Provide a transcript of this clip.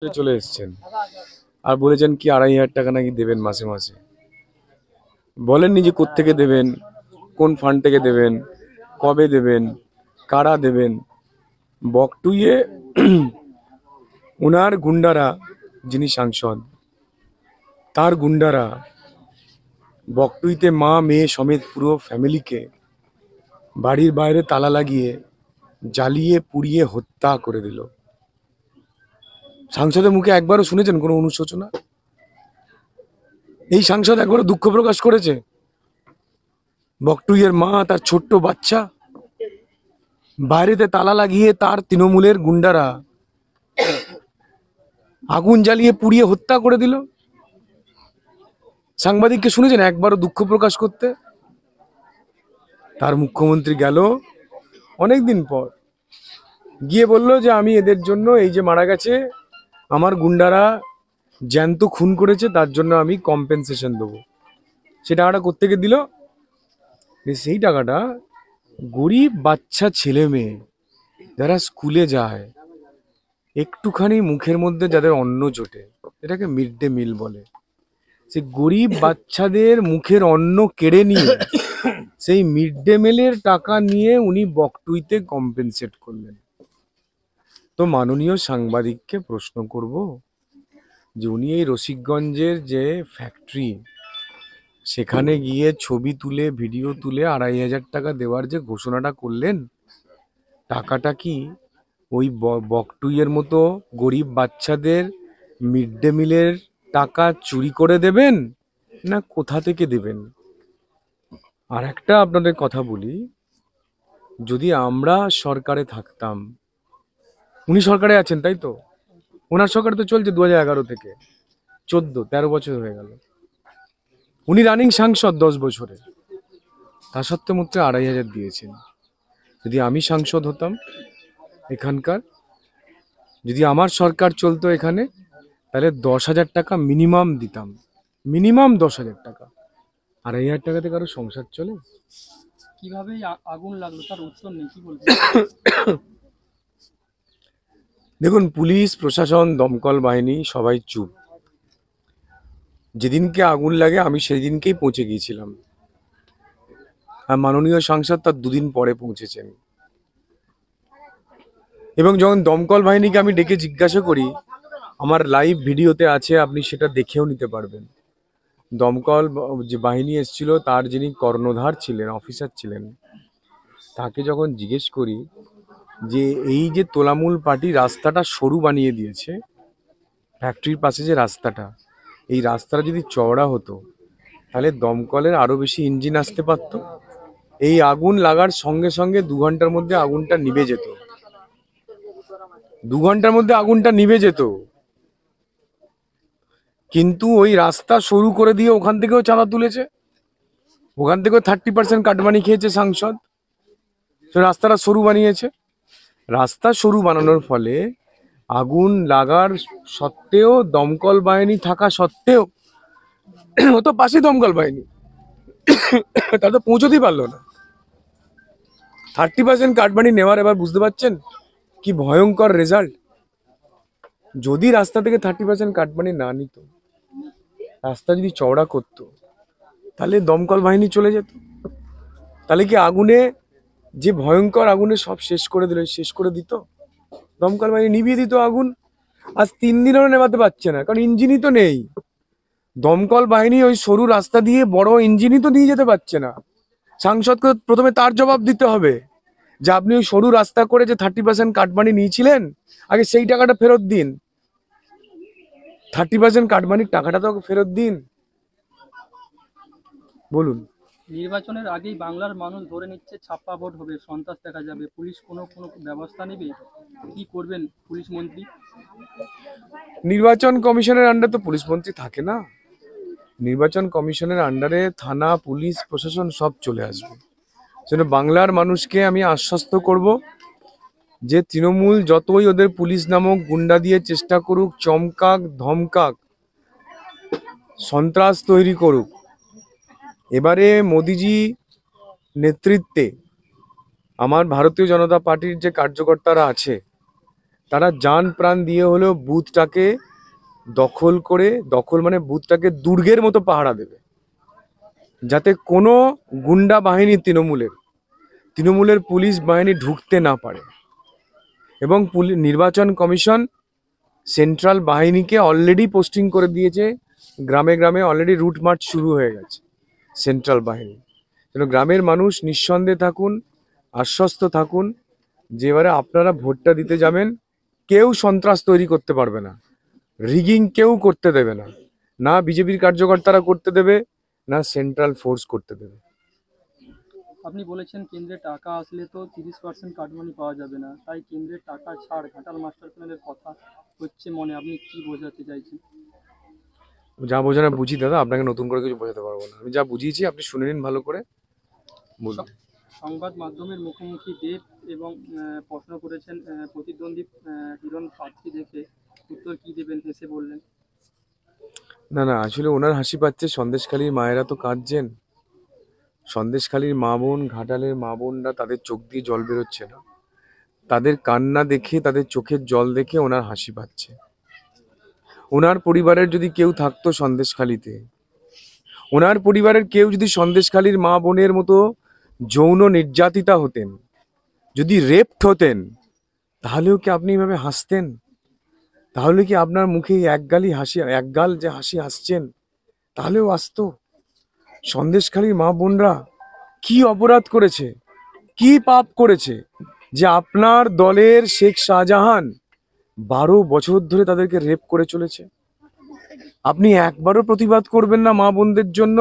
চলে এসেছেন আর বলেছেন কি 2,500 টাকা নাকি দেবেন মাসে মাসে। বলেননি যে কোত্থেকে দেবেন, কোন ফান্ড থেকে দেবেন, কবে দেবেন, কারা দেবেন। বকটুইয়ে ওনার গুন্ডারা, যিনি সাংসদ, তার গুন্ডারা বকটুইতে মা মেয়ে সমেত পুরো ফ্যামিলিকে বাড়ির বাইরে তালা লাগিয়ে জ্বালিয়ে পুড়িয়ে হত্যা করে দিল। সাংসদের মুখে একবারও শুনেছেন কোনো অনুশোচনা? এই সাংসদ একবারও দুঃখ প্রকাশ করেছে? বকটুইয়ের মা, তার ছোট্ট বাচ্চা বাইরেতে তালা লাগিয়ে তার তৃণমূলের গুন্ডারা আগুন জ্বালিয়ে পুড়িয়ে হত্যা করে দিল। সাংবাদিককে শুনেছেন একবারও দুঃখ প্রকাশ করতে? তার মুখ্যমন্ত্রী গেল অনেকদিন পর, গিয়ে বলল যে আমি এদের জন্য, এই যে মারা গেছে আমার গুন্ডারা জ্যান্ত খুন করেছে, তার জন্য আমি কম্পেনসেশন দেবো। সে টাকাটা কোত্থেকে দিল? সেই টাকাটা গরিব বাচ্চা ছেলে মেয়ে যারা স্কুলে যায়, একটুখানি মুখের মধ্যে যাদের অন্ন জোটে, এটাকে মিড ডে মিল বলে, সেই গরিব বাচ্চাদের মুখের অন্ন কেড়ে নিয়ে সেই মিড ডে মিলের টাকা নিয়ে উনি বকটুইতে কম্পেনসেট করলেন। তো মাননীয় সাংবাদিককে প্রশ্ন করব যে উনি এই রসিকগঞ্জের যে ফ্যাক্টরি, সেখানে গিয়ে ছবি তুলে ভিডিও তুলে 2,500 টাকা দেওয়ার যে ঘোষণাটা করলেন, টাকাটা কি ওই বকটুইয়ের মতো গরিব বাচ্চাদের মিড ডে মিলের টাকা চুরি করে দেবেন, না কোথা থেকে দেবেন? আর একটা আপনাদের কথা বলি, যদি আমরা সরকারে থাকতাম, উনি সরকারে আছেন তাই তো, ওনার সরকার তো চলছে 2011 থেকে 13 বছর হয়ে গেল, উনি রানিং সাংসদ 10 বছরে, তা সত্ত্বেও মাত্র 2,500 দিয়েছেন। যদি আমি সাংসদ হতাম এখানকার, যদি আমার সরকার চলতো এখানে, তাহলে 10,000 টাকা মিনিমাম দিতাম, মিনিমাম 10,000 টাকা। 2,500 টাকাতে কারো সংসার চলে? কিভাবে আগুন লাগলো তার উত্তর নেই, কি বলবো। দেখুন, পুলিশ প্রশাসন দমকল বাহিনী সবাই চুপ। যেদিনকে আগুন লাগে আমি সেই দিনকেই পৌঁছে গিয়েছিলাম, আর মাননীয় সাংসদ তার 2 দিন পরে পৌঁছেছেন। এবং যখন দমকল বাহিনীকে আমি ডেকে জিজ্ঞাসা করি, আমার লাইভ ভিডিওতে আছে, আপনি সেটা দেখেও নিতে পারবেন। দমকল যে বাহিনী এসেছিল, তার যিনি কর্ণধার ছিলেন, অফিসার ছিলেন, তাকে যখন জিজ্ঞেস করি যে এই যে তোলামূল পার্টি রাস্তাটা সরু বানিয়ে দিয়েছে, ফ্যাক্টরির পাশে যে রাস্তাটা, এই রাস্তাটা যদি চওড়া হতো তাহলে দমকলের আরো বেশি ইঞ্জিন আসতে পারত। এই আগুন লাগার সঙ্গে সঙ্গে 2 ঘন্টার মধ্যে আগুনটা নিভে যেত, 2 ঘন্টার মধ্যে আগুনটা নিভে যেত। কিন্তু ওই রাস্তা সরু করে দিয়ে ওখান থেকেও চাঁদা তুলেছে, ওখান থেকেও 30% কাটমানি খেয়েছে সাংসদ। রাস্তাটা সরু বানিয়েছে। রাস্তা সরু বানানোর ফলে আগুন লাগার সত্ত্বেও, দমকল বাহিনী থাকা সত্ত্বেও, ও তো পাশে দমকল বাহিনী, তা তো পৌঁছতেই পারলো না। 30% কাটমানি নেওয়ার, এবার বুঝতে পারছেন কি ভয়ঙ্কর রেজাল্ট। যদি রাস্তা থেকে 30% কাটমানি না নিত, রাস্তা যদি চওড়া করতো, তাহলে দমকল বাহিনী চলে যেত। তাহলে কি আগুনে, যে ভয়ঙ্কর আগুনে সব শেষ করে দিল, শেষ করে দিত? দমকল বাহিনী নিভিয়ে দিত আগুন। আজ 3 দিনেরও নেভাতে পারছে না, কারণ ইঞ্জিনই তো নেই। দমকল বাহিনী ওই সরু রাস্তা দিয়ে বড় ইঞ্জিনই তো নিয়ে যেতে পারছে না। সাংসদকে প্রথমে তার জবাব দিতে হবে যে আপনি ওই সরু রাস্তা করে যে 30% কাটমানি নিয়েছিলেন, আগে সেই টাকাটা ফেরত দিন। 30% কাটমানির টাকাটা তো ফেরত দিন। বলুন। নির্বাচনের আগেই বাংলার মানুষ ধরে নিচ্ছে ছাপ্পা ভোট হবে, সন্ত্রাস দেখা যাবে, পুলিশ কোনো কোনো ব্যবস্থা নেবে, কি করবেন পুলিশ মন্ত্রী? নির্বাচন কমিশনের আন্ডারে তো পুলিশ মন্ত্রী থাকে না। নির্বাচন কমিশনের আন্ডারে থানা, পুলিশ, প্রশাসন সব চলে আসবে। সেজন্য বাংলার মানুষকে আমি আশ্বস্ত করব যে তৃণমূল যতই ওদের পুলিশ নামক গুন্ডা দিয়ে চেষ্টা করুক, চমকাক, ধমকাক, সন্ত্রাস তৈরি করুক, এবারে মোদিজি নেতৃত্বে আমার ভারতীয় জনতা পার্টির যে কার্যকর্তারা আছে, তারা জান প্রাণ দিয়ে হলেও বুথটাকে দখল মানে বুথটাকে দুর্গের মতো পাহারা দেবে, যাতে কোনো গুন্ডা বাহিনী তৃণমূলের পুলিশ বাহিনী ঢুকতে না পারে। এবং নির্বাচন কমিশন সেন্ট্রাল বাহিনীকে অলরেডি পোস্টিং করে দিয়েছে, গ্রামে গ্রামে অলরেডি রুট মার্চ শুরু হয়ে গেছে সেন্ট্রাল বাহিনী। যেন গ্রামের মানুষ নিঃসন্দেহে থাকুন, আশ্বস্ত থাকুন যে এবারে আপনারা ভোটটা দিতে যাবেন, কেউ সন্ত্রাস তৈরি করতে পারবে না, রিগিং কেউ করতে দেবে না, না বিজেপির কার্যকর্তারা করতে দেবে, না সেন্ট্রাল ফোর্স করতে দেবে। আপনি বলেছেন কেন্দ্রে টাকা আসলে তো 30% কাটমানি পাওয়া যাবে না, তাই কেন্দ্রের টাকা ছাড় ঘাটাল মাস্টার প্ল্যানের কথা হচ্ছে মনে, আপনি কি বোঝাতে চাইছেন? যা বোঝানো বুঝি দাদা, আপনাকে নতুন করে কিছু বোঝাতে পারবো না। আমি যা বুঝিয়েছি আপনি শুনে নিন ভালো করে, বলুন। সংবাদ মাধ্যমের মুখোমুখি দেব এবং প্রশ্ন করেছেন প্রতিদ্বন্দ্বী হিরণ প্রার্থী দেখে, উত্তর কি দেবেন? হেসে বললেন। না না, আসলে ওনার হাসি পাচ্ছে, সন্দেশখালীর মায়েরা তো কাঁদছেন। সন্দেশখালীর মা বোন, ঘাটালের মা বোনরা, তাদের চোখ দিয়ে জল বেরোচ্ছে না, তাদের কান্না দেখে, তাদের চোখের জল দেখে ওনার হাসি পাচ্ছে। ওনার পরিবারের যদি কেউ থাকতো সন্দেশখালীতে, ওনার পরিবারের কেউ যদি সন্দেশখালীর মা বোনের মতো যৌন নির্যাতিতা হতেন, যদি রেপড হতেন, তাহলেও কি আপনি এভাবে হাসতেন? তাহলে কি আপনার মুখে এই একগাল যে হাসি হাসছেন, তাহলেও আসতো? সন্দেশখালীর মা বোনরা কি অপরাধ করেছে, কি পাপ করেছে, যে আপনার দলের শেখ শাহজাহান 12 বছর ধরে তাদেরকে রেপ করে চলেছে? আপনি একবারও প্রতিবাদ করবেন না মা বোনদের জন্য?